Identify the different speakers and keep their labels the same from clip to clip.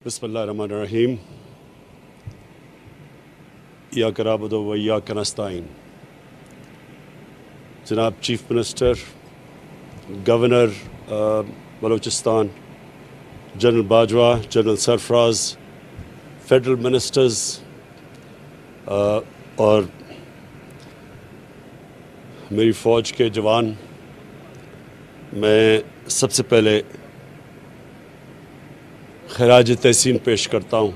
Speaker 1: बिस्मिल्लाहिर्रहमानिर्रहीम। इय्याका नअबुदु व इय्याका नस्तईन। जनाब chief minister, governor Balochistan, general Bajwa, general Sarfaraz, federal ministers और मेरी फ़ौज के जवान, मैं सबसे पहले खराज तहसीन पेश करता हूँ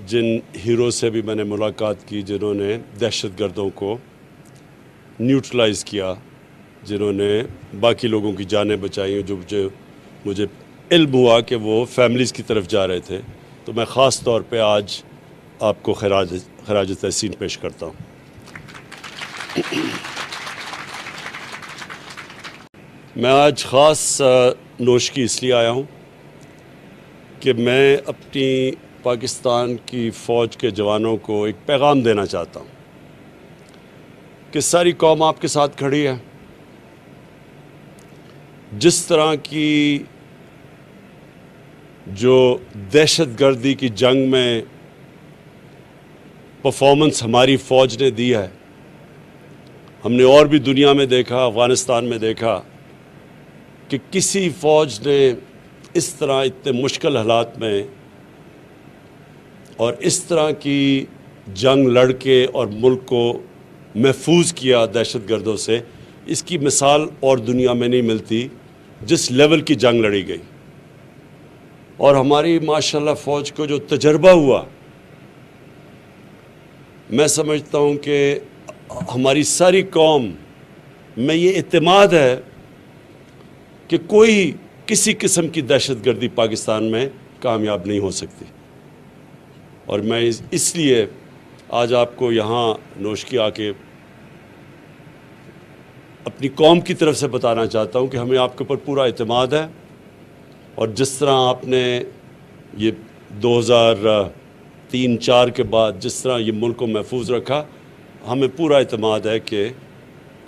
Speaker 1: जिन हीरो से भी मैंने मुलाकात की, जिन्होंने दहशतगर्दों को न्यूट्रलाइज़ किया, जिन्होंने बाकी लोगों की जानें बचाई, जो मुझे इल्म हुआ कि वो फैमिलीज़ की तरफ जा रहे थे। तो मैं ख़ास तौर पे आज आपको खराज तहसीन पेश करता हूँ। मैं आज ख़ास नोशकी इसलिए आया हूँ कि मैं अपनी पाकिस्तान की फ़ौज के जवानों को एक पैगाम देना चाहता हूँ कि सारी कौम आपके साथ खड़ी है। जिस तरह की जो दहशतगर्दी की जंग में परफॉर्मेंस हमारी फ़ौज ने दी है, हमने और भी दुनिया में देखा, अफ़गानिस्तान में देखा कि किसी फ़ौज ने इस तरह इतने मुश्किल हालात में और इस तरह की जंग लड़ के और मुल्क को महफूज किया दहशतगर्दों से, इसकी मिसाल और दुनिया में नहीं मिलती जिस लेवल की जंग लड़ी गई। और हमारी माशाल्लाह फ़ौज को जो तजर्बा हुआ, मैं समझता हूँ कि हमारी सारी कौम में ये इत्मीनान है कि कोई किसी किस्म की दहशतगर्दी पाकिस्तान में कामयाब नहीं हो सकती। और मैं इसलिए आज आपको यहाँ नोशकी आके अपनी कौम की तरफ से बताना चाहता हूँ कि हमें आपके ऊपर पूरा इत्मीनान है। और जिस तरह आपने ये 2003-04 के बाद जिस तरह ये मुल्क को महफूज रखा, हमें पूरा इत्मीनान है कि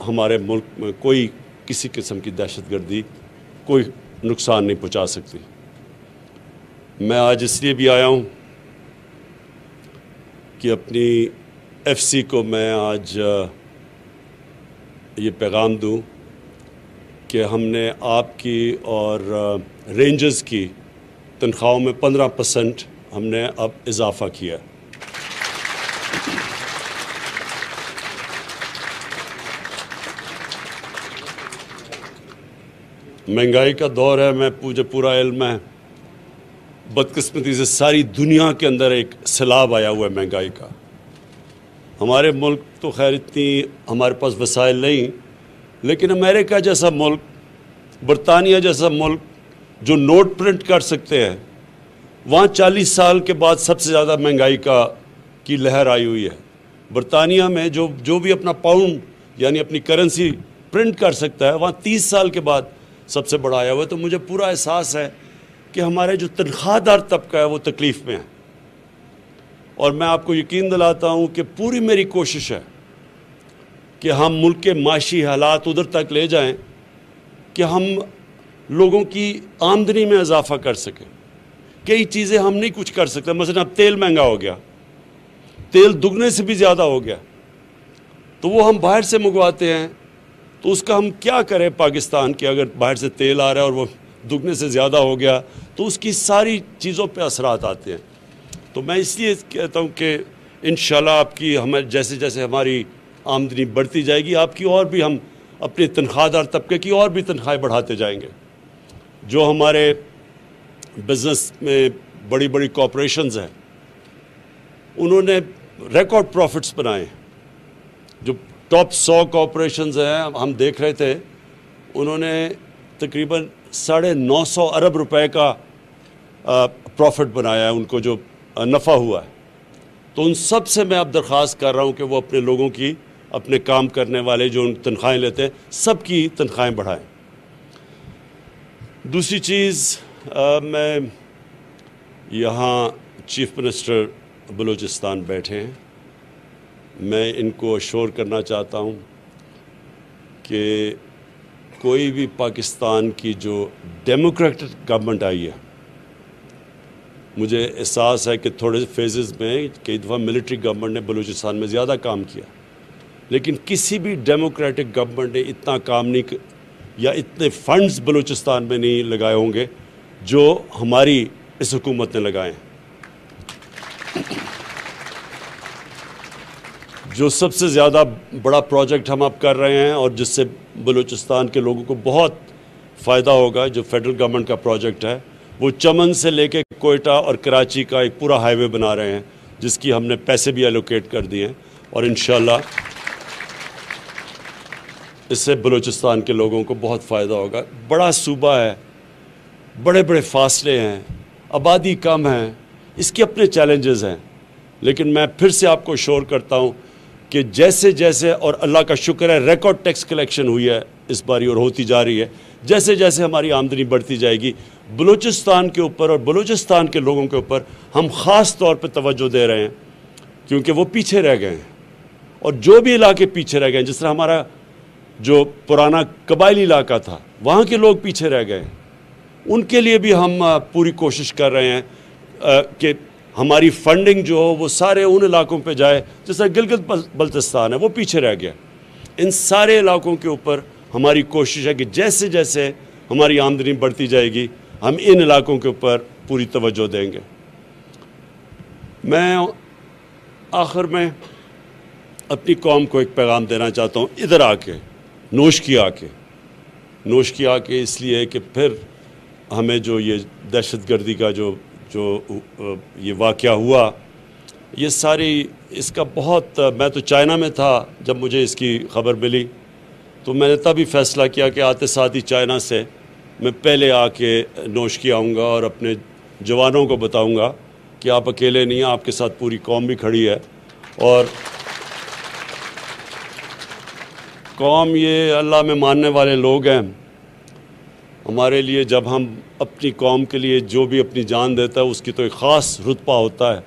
Speaker 1: हमारे मुल्क में कोई किसी किस्म की दहशतगर्दी कोई नुकसान नहीं पहुंचा सकती। मैं आज इसलिए भी आया हूं कि अपनी एफसी को मैं आज ये पैगाम दूं कि हमने आपकी और रेंजर्स की तनख्वाहों में 15% हमने अब इजाफ़ा किया। महंगाई का दौर है, मुझे पूरा इल्म है। बदकिस्मती से सारी दुनिया के अंदर एक सैलाब आया हुआ है महंगाई का। हमारे मुल्क तो खैर इतनी हमारे पास वसाइल नहीं, लेकिन अमेरिका जैसा मुल्क, बरतानिया जैसा मुल्क जो नोट प्रिंट कर सकते हैं, वहाँ 40 साल के बाद सबसे ज़्यादा महंगाई की लहर आई हुई है। बरतानिया में जो भी अपना पाउंड यानी अपनी करेंसी प्रिंट कर सकता है, वहाँ 30 साल के बाद सबसे बड़ा आया हुआ है। तो मुझे पूरा एहसास है कि हमारे जो तनख्वाहदार तबका है वो तकलीफ़ में है। और मैं आपको यकीन दिलाता हूँ कि पूरी मेरी कोशिश है कि हम मुल्क के माशी हालात उधर तक ले जाएं कि हम लोगों की आमदनी में इजाफ़ा कर सकें। कई चीज़ें हम नहीं कुछ कर सकते। मसलन अब तेल महंगा हो गया, तेल दुगने से भी ज़्यादा हो गया, तो वो हम बाहर से मंगवाते हैं। तो उसका हम क्या करें पाकिस्तान के, अगर बाहर से तेल आ रहा है और वो दुगने से ज़्यादा हो गया तो उसकी सारी चीज़ों पे असरात आते हैं। तो मैं इसलिए कहता हूँ कि इंशाल्लाह आपकी हमें जैसे जैसे हमारी आमदनी बढ़ती जाएगी, आपकी और भी हम अपने तनख्वाहदार तबके की और भी तनख्वाहें बढ़ाते जाएंगे। जो हमारे बिज़नेस में बड़ी बड़ी कॉरपोरेशंस हैं, उन्होंने रिकॉर्ड प्रॉफिट्स बनाए। जो टॉप 100 कॉरपोरेशंस हैं, हम देख रहे थे, उन्होंने तकरीबन 950 अरब रुपए का प्रॉफिट बनाया है, उनको जो नफ़ा हुआ है। तो उन सब से मैं अब दरख्वास्त कर रहा हूँ कि वो अपने लोगों की, अपने काम करने वाले जो तनख्वाहें लेते हैं, सब की तनख्वाहें बढ़ाएं। दूसरी चीज़, मैं यहाँ चीफ मिनिस्टर बलूचिस्तान बैठे हैं, मैं इनको अश्योर करना चाहता हूँ कि कोई भी पाकिस्तान की जो डेमोक्रेटिक गवर्नमेंट आई है, مجھے احساس ہے کہ تھوڑے سے فیزز میں کئی دفعہ ملٹری گورنمنٹ نے بلوچستان میں زیادہ کام کیا، لیکن کسی بھی ڈیموکریٹک گورنمنٹ نے اتنا کام نہیں یا اتنے فنڈز بلوچستان میں نہیں لگائے ہوں گے جو ہماری اس حکومت نے لگائے ہیں۔ جو سب سے زیادہ بڑا پروجیکٹ ہم اب کر رہے ہیں اور جس سے بلوچستان کے لوگوں کو بہت فائدہ ہوگا، جو فیڈرل گورنمنٹ کا پروجیکٹ ہے، وہ چمن سے لے کے کوئٹہ اور کراچی کا ایک پورا ہائی وے بنا رہے ہیں، جس کی ہم نے پیسے بھی ایلوکیٹ کر دیے ہیں، اور انشاءاللہ اس سے بلوچستان کے لوگوں کو بہت فائدہ ہوگا۔ بڑا صوبہ ہے، بڑے بڑے فاصلے ہیں، آبادی کم ہے، اس کے اپنے چیلنجز ہیں، لیکن میں پھر سے آپ کو شور کرتا ہوں کہ جیسے جیسے، اور اللہ کا شکر ہے ریکارڈ ٹیکس کلیکشن ہوئی ہے اس باری اور ہوتی جا رہی ہے، جیسے جیسے ہماری آمدنی بڑھتی جائے گی، بلوچستان کے اوپر اور بلوچستان کے لوگوں کے اوپر ہم خاص طور پہ توجہ دے رہے ہیں، کیونکہ وہ پیچھے رہ گئے ہیں، اور جو بھی علاقے پیچھے رہ گئے ہیں، جس طرح ہمارا جو پرانا قبائلی علاقہ تھا وہاں کے لوگ پیچھے رہ گئے ہیں، ان کے لیے بھی ہم پوری کوشش کر رہے ہیں کہ ہماری فنڈنگ جو ہو وہ سارے ان علاقوں پہ جائے، جس طرح گلگت بلتستان ہے وہ پیچھے رہ گیا۔ ان سارے علاقوں کے اوپر ہماری کوشش ہے کہ جیسے جیسے ہماری آمدنی بڑھتی جائے گی ہم ان علاقوں کے اوپر پوری توجہ دیں گے۔ میں آخر میں اپنی قوم کو ایک پیغام دینا چاہتا ہوں، ادھر آ کے نوش کی آ کے اس لیے کہ پھر ہمیں جو یہ دہشت گردی کا جو یہ واقعہ ہوا، یہ ساری اس کا بہت، میں تو چائنا میں تھا جب مجھے اس کی خبر ملی، تو میں نے تبھی فیصلہ کیا کہ آتے ساتھ ہی چائنا سے میں پہلے آ کے نوش کی آؤں گا اور اپنے جوانوں کو بتاؤں گا کہ آپ اکیلے نہیں ہیں، آپ کے ساتھ پوری قوم بھی کھڑی ہے، اور قوم یہ اللہ میں ماننے والے لوگ ہیں۔ ہمارے لیے جب ہم اپنی قوم کے لیے جو بھی اپنی جان دیتا ہے اس کی تو ایک خاص رتبہ ہوتا ہے۔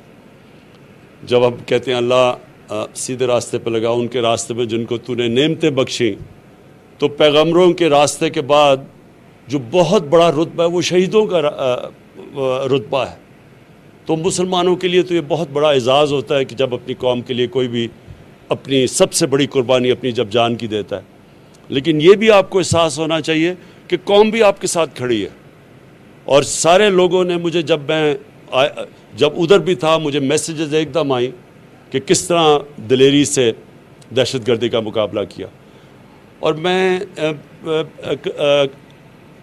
Speaker 1: جب ہم کہتے ہیں اللہ سیدھے راستے پہ لگا، ان کے راستے میں جن کو تو نے نعمتیں بخشیں، تو پیغمبروں کے راستے کے بعد جو بہت بڑا رتبہ ہے وہ شہیدوں کا رتبہ ہے۔ تو مسلمانوں کے لیے تو یہ بہت بڑا اعزاز ہوتا ہے کہ جب اپنی قوم کے لیے کوئی بھی اپنی سب سے بڑی قربانی اپنی جب جان کی دیتا ہے۔ لیکن یہ بھی آپ کو احساس ہونا چاہیے کہ قوم بھی آپ کے ساتھ کھڑی ہے، اور سارے لوگوں نے مجھے جب ادھر بھی تھا مجھے میسیجز ایک دم آئیں کہ کس طرح دلیری سے دہشت گردی کا مقابلہ کیا۔ اور میں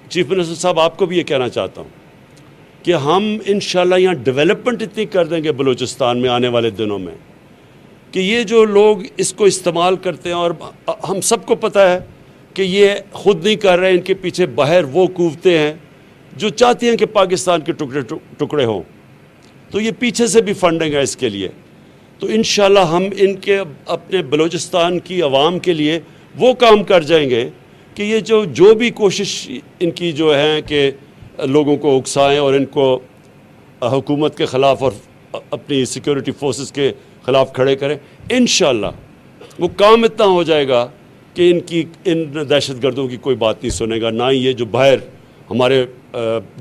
Speaker 1: چیف منسٹر صاحب آپ کو بھی یہ کہنا چاہتا ہوں کہ ہم انشاءاللہ یہاں ڈیولپمنٹ اتنی کر دیں گے بلوچستان میں آنے والے دنوں میں کہ یہ جو لوگ اس کو استعمال کرتے ہیں، اور ہم سب کو پتہ ہے کہ یہ خود نہیں کر رہے، ان کے پیچھے باہر وہ قوتیں ہیں جو چاہتی ہیں کہ پاکستان کے ٹکڑے ہوں، تو یہ پیچھے سے بھی فنڈنگ ہے اس کے لیے۔ تو انشاءاللہ ہم ان کے اپنے بلوچستان کی عوام کے لیے وہ کام کر جائیں گے کہ یہ جو بھی کوشش ان کی جو ہے کہ لوگوں کو اکسائیں اور ان کو حکومت کے خلاف اور اپنی سیکیورٹی فورسز کے خلاف کھڑے کریں، انشاءاللہ وہ کام اتنا ہو جائے گا کہ ان دہشت گردوں کی کوئی بات نہیں سنے گا، نہ ہی یہ جو باہر ہمارے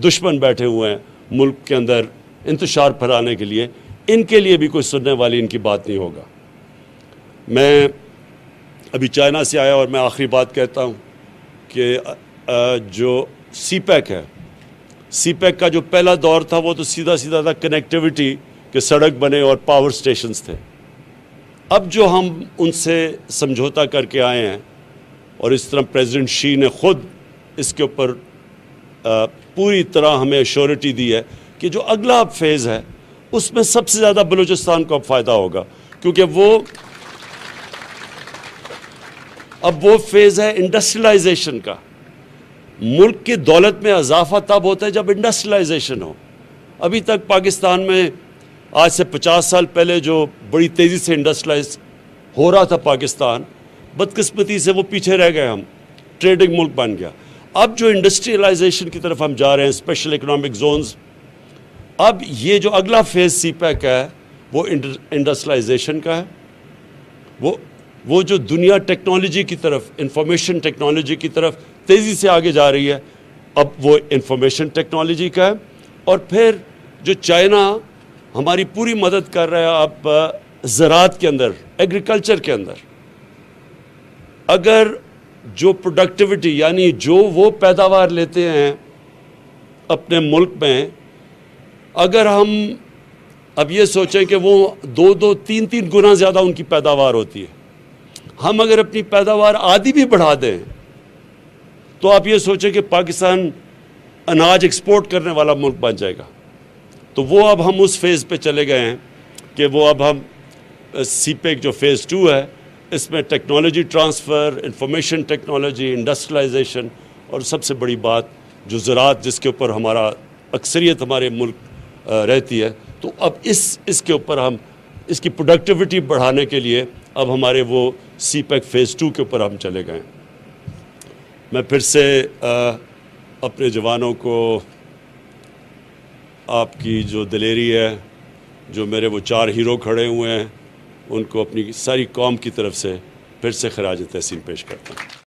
Speaker 1: دشمن بیٹھے ہوئے ہیں ملک کے اندر انتشار پھیلانے کے لیے، ان کے لیے بھی کوئی سننے والی ان کی بات نہیں ہوگا۔ میں ابھی چائنا سے آیا اور میں آخری بات کہتا ہوں کہ جو سی پیک ہے، سی پیک کا جو پہلا دور تھا وہ تو سیدھا تھا کنیکٹیوٹی کہ سڑک بنے اور پاور سٹیشنز تھے۔ اب جو ہم ان سے سمجھوتا کر کے آئے ہیں، اور اس طرح پریزیڈنٹ شی نے خود اس کے اوپر پوری طرح ہمیں ایشورٹی دی ہے کہ جو اگلا اب فیز ہے اس میں سب سے زیادہ بلوچستان کو اب فائدہ ہوگا، کیونکہ اب وہ فیز ہے انڈسٹریلائزیشن کا۔ ملک کی دولت میں اضافہ تب ہوتا ہے جب انڈسٹریلائزیشن ہو۔ ابھی تک پاکستان میں آج سے 50 سال پہلے جو بڑی تیزی سے انڈسٹریلائز ہو رہا تھا پاکستان، بدقسمتی سے وہ پیچھے رہ گئے، ہم ٹریڈنگ ملک بن گیا۔ اب جو انڈسٹریلائزیشن کی طرف ہم جا رہے ہیں، اسپیشل اکنامک زونز، اب یہ جو اگلا فیز سی پیک ہے وہ انڈسٹریلائزیشن کا ہے۔ وہ جو دنیا ٹیکنالوجی کی طرف، انفارمیشن ٹیکنالوجی کی طرف تیزی سے آگے جا رہی ہے، اب وہ انفارمیشن ٹیکنالوجی کا ہے۔ اور پھر जो चाइना हमारी पूरी मदद कर रहा है अब ज़राअत के अंदर, एग्रीकल्चर के अंदर, अगर जो प्रोडक्टिविटी यानी जो वो पैदावार लेते हैं अपने मुल्क में, अगर हम अब ये सोचें कि वो 2-2, 3-3 गुना ज़्यादा उनकी पैदावार होती है, हम अगर अपनी पैदावार आधी भी बढ़ा दें तो आप ये सोचें कि पाकिस्तान अनाज एक्सपोर्ट करने वाला मुल्क बन जाएगा। तो वो अब हम उस फेज़ पे चले गए हैं कि वो अब हम सीपेक जो फ़ेज़ 2 है, इसमें technology transfer, information technology, industrialisation और सबसे बड़ी बात जो ज़राअत जिसके ऊपर हमारा अक्सरियत हमारे मुल्क रहती है, तो अब इसके ऊपर हम इसकी प्रोडक्टिविटी बढ़ाने के लिए अब हमारे वो सीपेक फ़ेज़ 2 के ऊपर हम चले गए। मैं फिर से अपने जवानों को आपकी जो दिलेरी है, जो मेरे वो 4 हीरो खड़े हुए हैं, उनको अपनी सारी कौम की तरफ से फिर से खराज तहसीन पेश करता हूँ।